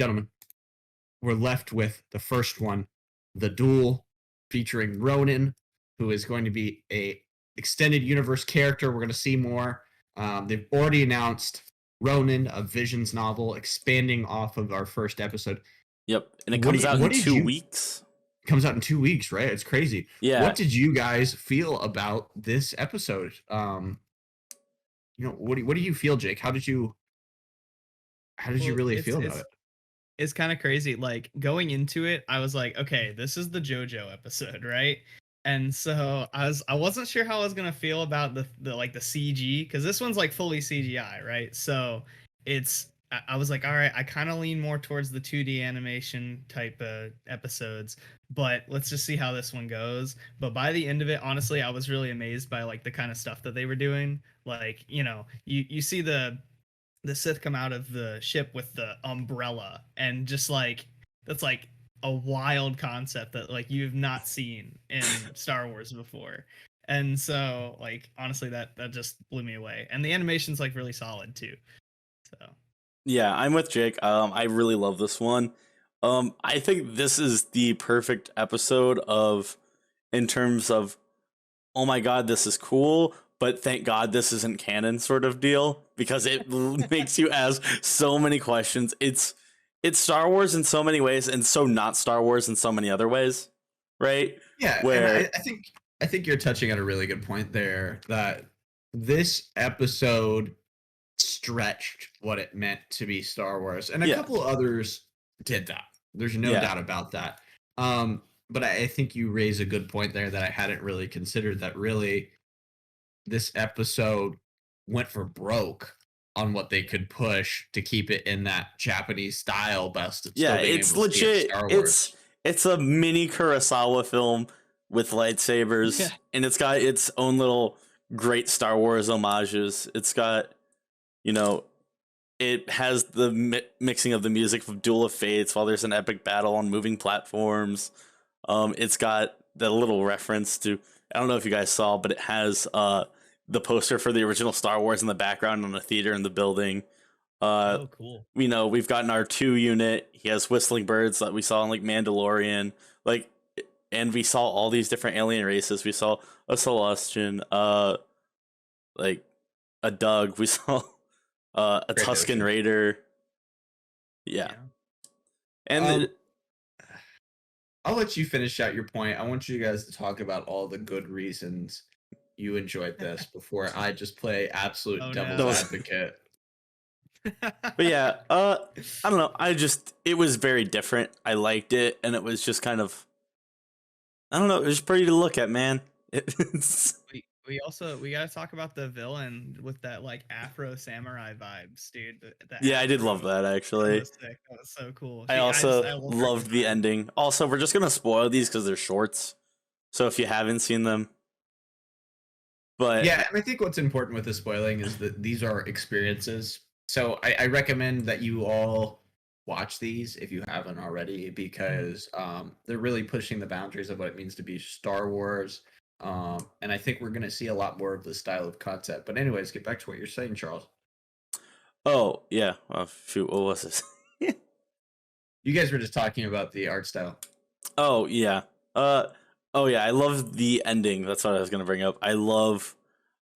gentlemen, we're left with the first one, the Duel, featuring Ronan, who is going to be a extended universe character. We're going to see more. They've already announced Ronan, a Visions novel, expanding off of our first episode. Yep, and it comes out in 2 weeks. Comes out in 2 weeks, right? It's crazy. Yeah. What did you guys feel about this episode? What do you feel, Jake? How did you really feel about it? It's kind of crazy. Like, going into it, I was like, okay, this is the JoJo episode, right? And so I wasn't sure how I was gonna feel about the CG, because this one's like fully CGI, right? So I was like, all right, I kind of lean more towards the 2D animation type episodes, but let's just see how this one goes. But by the end of it, honestly, I was really amazed by like the kind of stuff that they were doing. Like, you see the Sith come out of the ship with the umbrella, and just like, that's like a wild concept that like you've not seen in Star Wars before. And so, like, honestly, that just blew me away. And the animation's like really solid too. So yeah, I'm with Jake. I really love this one. I think this is the perfect episode in terms of, oh my god, this is cool, but thank God this isn't canon sort of deal, because it makes you ask so many questions. It's Star Wars in so many ways, and so not Star Wars in so many other ways, right? Yeah, and I think you're touching on a really good point there, that this episode stretched what it meant to be Star Wars, and a couple others did that. There's no doubt about that. But I think you raise a good point there that I hadn't really considered, that really this episode went for broke on what they could push to keep it in that Japanese style best. It's legit. It's a mini Kurosawa film with lightsabers, and it's got its own little great Star Wars homages. It's got, it has the mixing of the music from Duel of Fates while there's an epic battle on moving platforms. It's got the little reference to, I don't know if you guys saw, but it has the poster for the original Star Wars in the background on a theater in the building. Oh, cool. We've gotten our 2 unit. He has whistling birds that we saw in like Mandalorian, and we saw all these different alien races. We saw a Celestian, like a Doug. We saw a Tusken Raider. Yeah. And I'll let you finish out your point. I want you guys to talk about all the good reasons you enjoyed this before I just play absolute devil's advocate. But yeah, I don't know. It was very different. I liked it, and it was just kind of, I don't know, it was pretty to look at, man. We gotta talk about the villain with that like Afro samurai vibes, dude. I did love that, actually. That was so cool. I loved the ending. Also, we're just gonna spoil these because they're shorts, so if you haven't seen them. But yeah, and I think what's important with the spoiling is that these are experiences. So I recommend that you all watch these if you haven't already, because they're really pushing the boundaries of what it means to be Star Wars. And I think we're going to see a lot more of this style of concept. But anyways, get back to what you're saying, Charles. Oh, yeah. Oh, shoot, what was this? You guys were just talking about the art style. Oh, yeah. I love the ending. That's what I was going to bring up. I love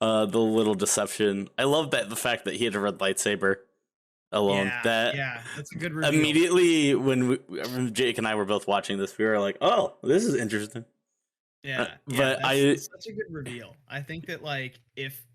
the little deception. I love the fact that he had a red lightsaber alone. That's a good reveal. Immediately when Jake and I were both watching this, we were like, oh, this is interesting. It's such a good reveal. I think that if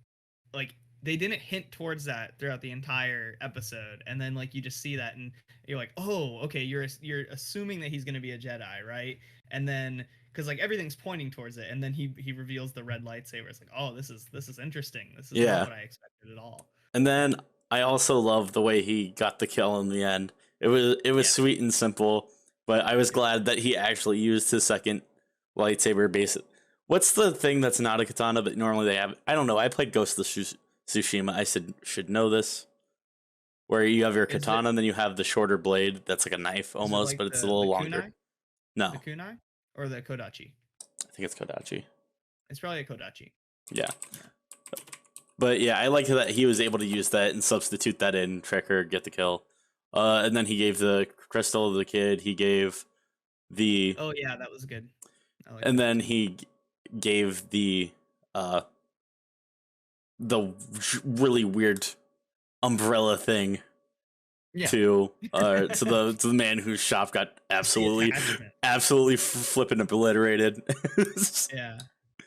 they didn't hint towards that throughout the entire episode, and then you just see that and you're like, oh, okay, you're assuming that he's going to be a Jedi, right? And then because everything's pointing towards it, and then he reveals the red lightsaber. It's like, oh, this is interesting. This is not what I expected at all. And then I also love the way he got the kill in the end. It was sweet and simple, but I was glad that he actually used his second lightsaber base. What's the thing that's not a katana but normally they have? I don't know. I played Ghost of Tsushima. I should know this. Where you have your katana and then you have the shorter blade that's like a knife almost, but it's a little longer. Kunai? No. The kunai or the kodachi? I think it's kodachi. It's probably a kodachi. Yeah. But yeah, I like that he was able to use that and substitute that in, trick her, get the kill. And then he gave the Crystal the Kid. He gave the Oh yeah, that was good. I like and that. then he gave the really weird umbrella thing Yeah. to the man whose shop got Just the attachment. absolutely flipping obliterated. Yeah.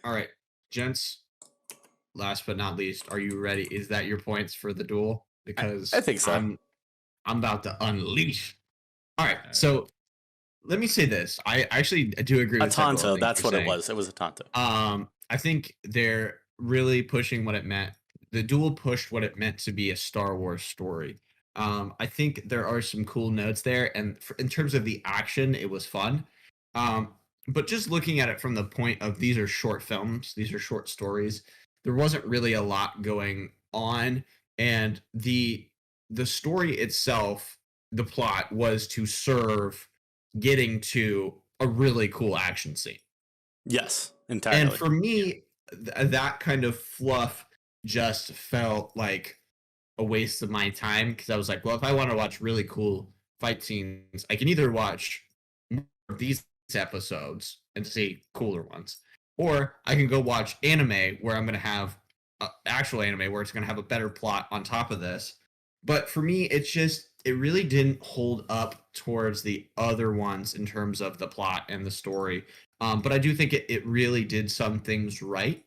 All right, gents. Last but not least, are you ready? Is that your points for the duel? Because I think so. I'm about to unleash. All right, All right. so let me say this. I actually do agree A with several Tonto, things that's you're what it saying. was. It was a Tonto. I think they're really pushing what it meant. The duel pushed what it meant to be a Star Wars story. I think there are some cool notes there, and in terms of the action, it was fun. Um, but just looking at it from the point of these are short films, these are short stories. There wasn't really a lot going on, and the story itself, the plot was to serve getting to a really cool action scene. Yes, And entirely. for me, that kind of fluff just felt like a waste of my time because I was like, well, if I want to watch really cool fight scenes, I can either watch more of these episodes and see cooler ones, or I can go watch anime where I'm going to have actual anime where it's going to have a better plot on top of this. But for me, it really didn't hold up towards the other ones in terms of the plot and the story. But I do think it really did some things right.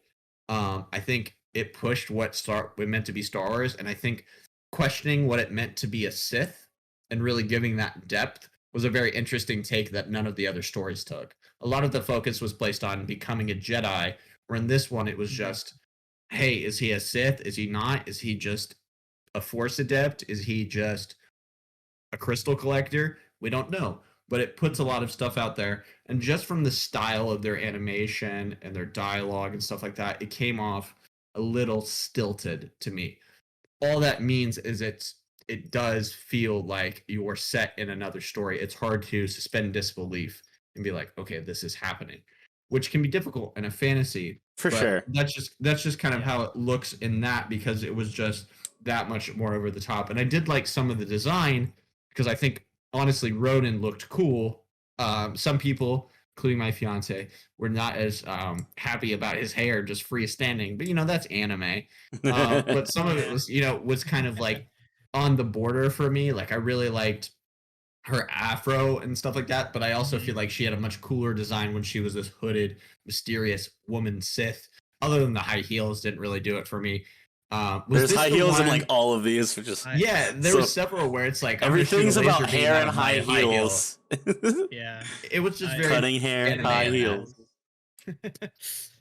I think it pushed what meant to be Star Wars, and I think questioning what it meant to be a Sith and really giving that depth was a very interesting take that none of the other stories took. A lot of the focus was placed on becoming a Jedi, where in this one it was just, hey, is he a Sith? Is he not? Is he just a Force adept? Is he just a crystal collector? We don't know. But it puts a lot of stuff out there. And just from the style of their animation and their dialogue and stuff like that, it came off a little stilted to me. All that means is it does feel like you're set in another story. It's hard to suspend disbelief and be like, okay, this is happening, which can be difficult in a fantasy. For But sure. that's just kind of how it looks in that because it was just that much more over the top. And I did like some of the design because I think honestly Ronan looked cool. Some people, including my fiance, were not as happy about his hair just freestanding, but that's anime. But some of it was was kind of like on the border for me. Like I really liked her afro and stuff like that, but I also feel like she had a much cooler design when she was this hooded, mysterious woman Sith. Other than the high heels, didn't really do it for me. Was There's this high the heels in one? like all of these, which is Yeah, there so were several where it's like I'm gonna shoot a everything's laser about beam hair out and of my high high heel. heels. Yeah. It was just very Cutting hair, anime high in that. heels.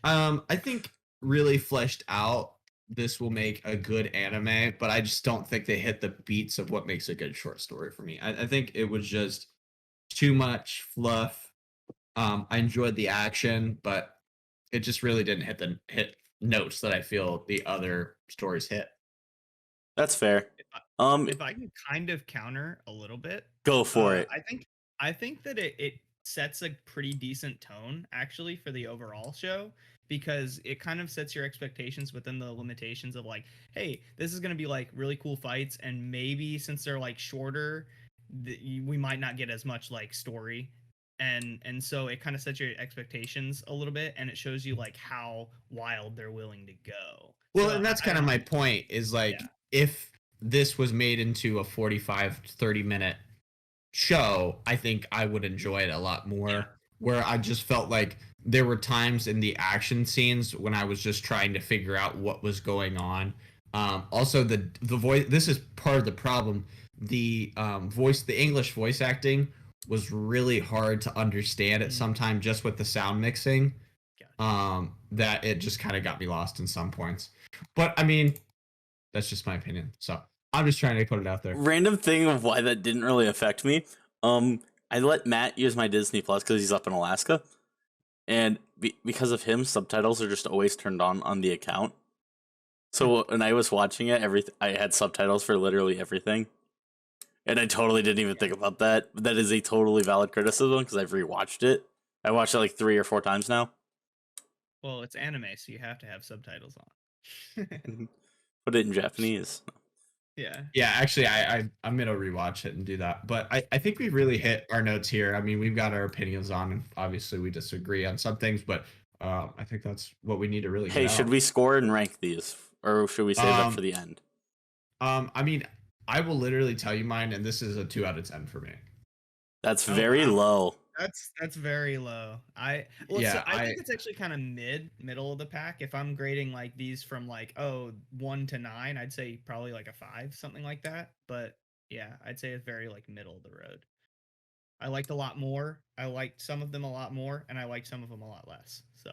I think really fleshed out. This will make a good anime, but I just don't think they hit the beats of what makes a good short story for me. I think it was just too much fluff. I enjoyed the action, but it just really didn't hit notes that I feel the other stories hit. That's fair. If if I can kind of counter a little bit, Go for it. I think that it sets a pretty decent tone actually for the overall show because it kind of sets your expectations within the limitations of like, hey, this is going to be like really cool fights and maybe since they're like shorter, we might not get as much like story and so it kind of sets your expectations a little bit and it shows you like how wild they're willing to go. Well, So and that's kind of my point is like yeah. if this was made into a 45 to 30-minute show, I think I would enjoy it a lot more. Yeah. Where I just felt like there were times in the action scenes when I was just trying to figure out what was going on. Also, the voice. This is part of the problem. The English voice acting was really hard to understand at some time just with the sound mixing. That it just kind of got me lost in some points. But I mean, that's just my opinion. So I'm just trying to put it out there. Random thing of why that didn't really affect me. I let Matt use my Disney Plus because he's up in Alaska, and because of him, subtitles are just always turned on the account. So when I was watching it, I had subtitles for literally everything, and I totally didn't even think about that. But that is a totally valid criticism because I've rewatched it. I watched it like 3 or 4 times now. Well, it's anime, so you have to have subtitles on. Put it in Japanese. Yeah, actually, I'm gonna rewatch it and do that. But I think we really hit our notes here. I mean, we've got our opinions on, and obviously we disagree on some things, but I think that's what we need to really get Hey, should out. we score and rank these, or should we save that for Um, the end? I mean, I will literally tell you mine, and this is a 2 out of 10 for me. That's Oh, very wow. low. That's very low. I think it's actually kind of middle of the pack. If I'm grading like these from like 1 to 9, I'd say probably like a 5, something like that. But yeah, I'd say it's very like middle of the road. I liked a lot more. I liked some of them a lot more, and I liked some of them a lot less. So